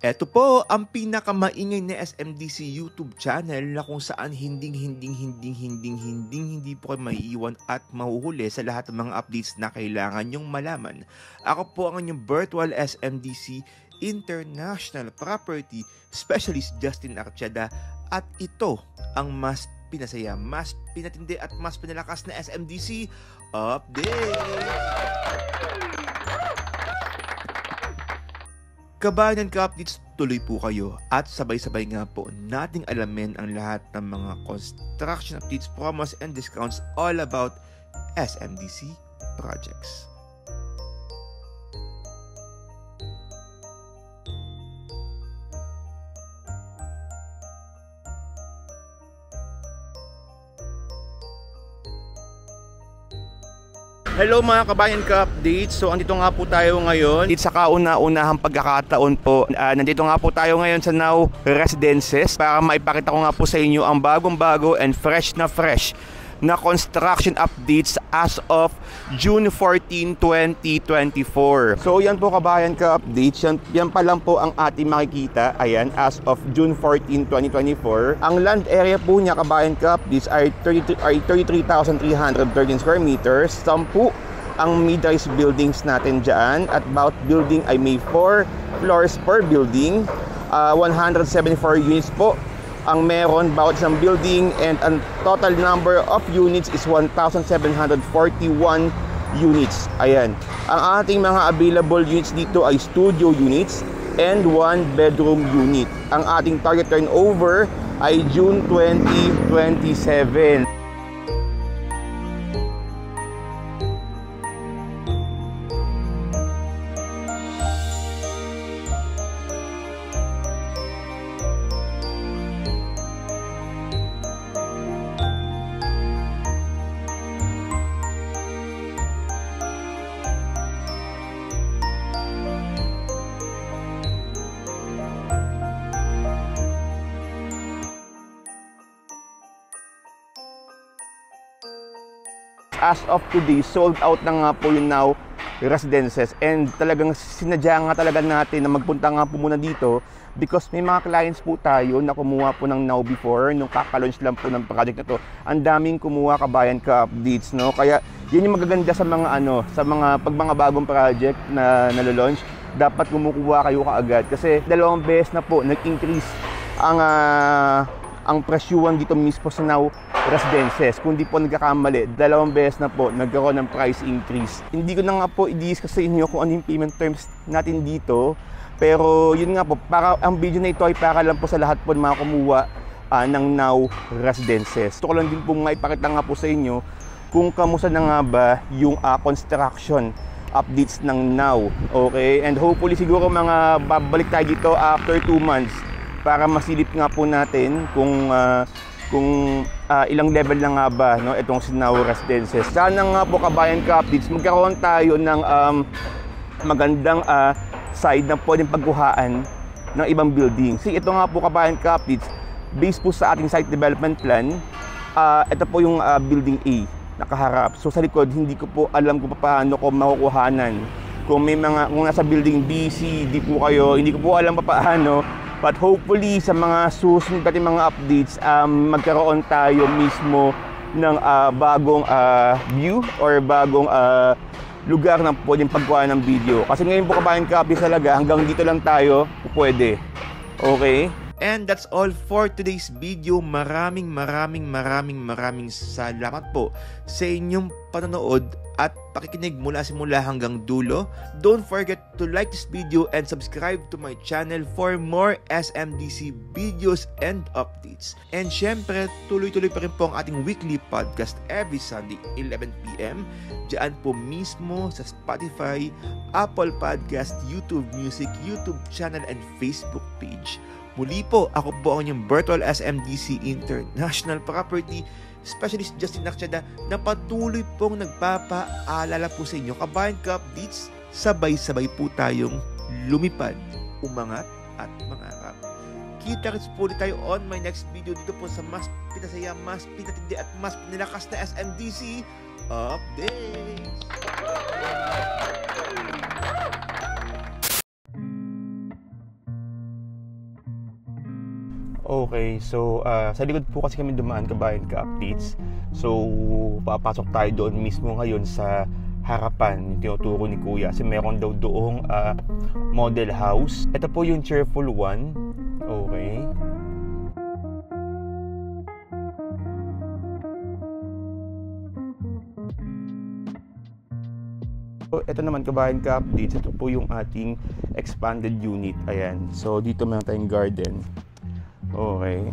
Ito po ang pinakamaingay na SMDC YouTube channel na kung saan hindi po kayo maiiwan at mahuhuli sa lahat ng mga updates na kailangan nyong malaman. Ako po ang inyong virtual SMDC International Property Specialist Justin Archeda at ito ang mas pinasaya, mas pinatindi at mas pinalakas na SMDC Update! Kabayan ka-updates, tuloy po kayo at sabay-sabay nga po nating alamin ang lahat ng mga construction updates, promos, and discounts all about SMDC projects. Hello mga kabayan ka-updates. So andito nga po tayo ngayon sa kauna-unahang pagkakataon po. Nandito nga po tayo ngayon sa Now Residences para maipakita ko nga po sa inyo ang bagong-bago and fresh na construction updates as of June 14, 2024. So yan po kabayan ka-updates, yan pa lang po ang ating makikita. Ayan, as of June 14, 2024. Ang land area po niya kabayan ka-updates ay 33,313 square meters. 10 ang mid-rise buildings natin dyan. At bawat building ay may 4 floors per building. 174 units po ang meron bawat isang building, and ang total number of units is 1,741 units. Ayan. Ang ating mga available units dito ay studio units and 1 bedroom unit. Ang ating target turnover ay June 2027. As of today, sold out na nga po yung Now Residences, and talagang sinadya nga talaga natin na magpunta nga po muna dito because may mga clients po tayo na kumuha po ng Now before, nung kaka-launch lang po ng project na to. Ang daming kumuha kabayan ka-updates, no? Kaya yun yung magaganda sa mga pag mga bagong project na nalo-launch, dapat kumukuha kayo kaagad kasi 2 beses na po nag-increase ang presyuhan dito mismo sa Now Residences. Kung di po nagkakamali, 2 beses na po nagkaroon ng price increase. Hindi ko na nga po i-discuss sa inyo kung ano yung payment terms natin dito, pero yun nga po, ang video na ito ay para lang po sa lahat po ng mga kumuha ng Now Residences. Gusto ko lang din po maipakita nga po sa inyo kung kamusta na nga ba yung construction updates ng Now. Okay? And hopefully siguro mga babalik tayo dito after 2 months para masilip nga po natin kung ilang level na nga ba, no, itong si Now Residences. Sana nga po kabayan ka-updates, magkaroon tayo ng magandang side na pwedeng pagkuhaan ng ibang building. Ito nga po kabayan ka-updates, based po sa ating site development plan, ito po yung building A nakaharap. So sa likod, hindi ko po alam kung paano ko makukuhanan. Kung nasa building B, C, D po kayo, hindi ko po alam paano. But hopefully sa mga susunod natin mga updates, magkaroon tayo mismo ng bagong view or bagong lugar na pwedeng pagkuha ng video. Kasi ngayon po kabayan ka-updates talaga, hanggang dito lang tayo pwede. Okay? And that's all for today's video. Maraming salamat po sa inyong panonood at pakikinig mula simula hanggang dulo. Don't forget to like this video and subscribe to my channel for more SMDC videos and updates. And syempre, tuloy-tuloy pa rin po ang ating weekly podcast every Sunday 11 PM. Diyan po mismo sa Spotify, Apple Podcast, YouTube Music, YouTube channel, and Facebook page. Muli po, ako po ang inyong virtual SMDC International Property Specialist Justin Archeda na patuloy pong nagpapaalala po sa inyo kabayan ka-updates, sabay-sabay po tayong lumipad, umangat at mangarap. Kita-kits po ulit tayo on my next video dito po sa mas pinasaya, mas pinatindi at mas pinilakas na SMDC Updates! Okay, so sa likod po kasi kami dumaan, Kabayan Ka Updates. So papasok tayo doon mismo ngayon sa harapan, yung tinuturo ni Kuya. Kasi meron daw doong model house. Ito po yung cheerful one. Okay. So, ito naman, Kabayan Ka Updates. Ito po yung ating expanded unit. Ayan. So, dito meron tayong garden. Okay.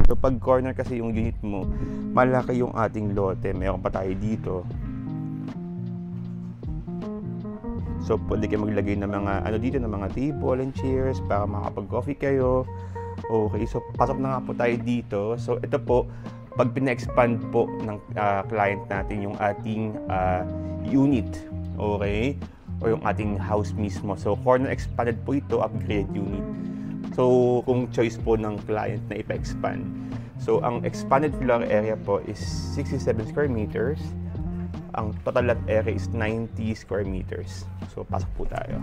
So, pag corner kasi yung unit mo, malaki yung ating lote. Meron pa tayo dito. So, pwede kayo maglagay ng mga, dito, ng mga table and chairs para makapag-coffee kayo. Okay. So, pasok na nga po tayo dito. So, ito po, pag pina-expand po ng client natin yung ating unit. Okay? O yung ating house mismo. So, corner expanded po ito, upgrade unit. So, kung choice po ng client na ipa-expand. So, ang expanded floor area po is 67 square meters. Ang total lot area is 90 square meters. So, pasok po tayo.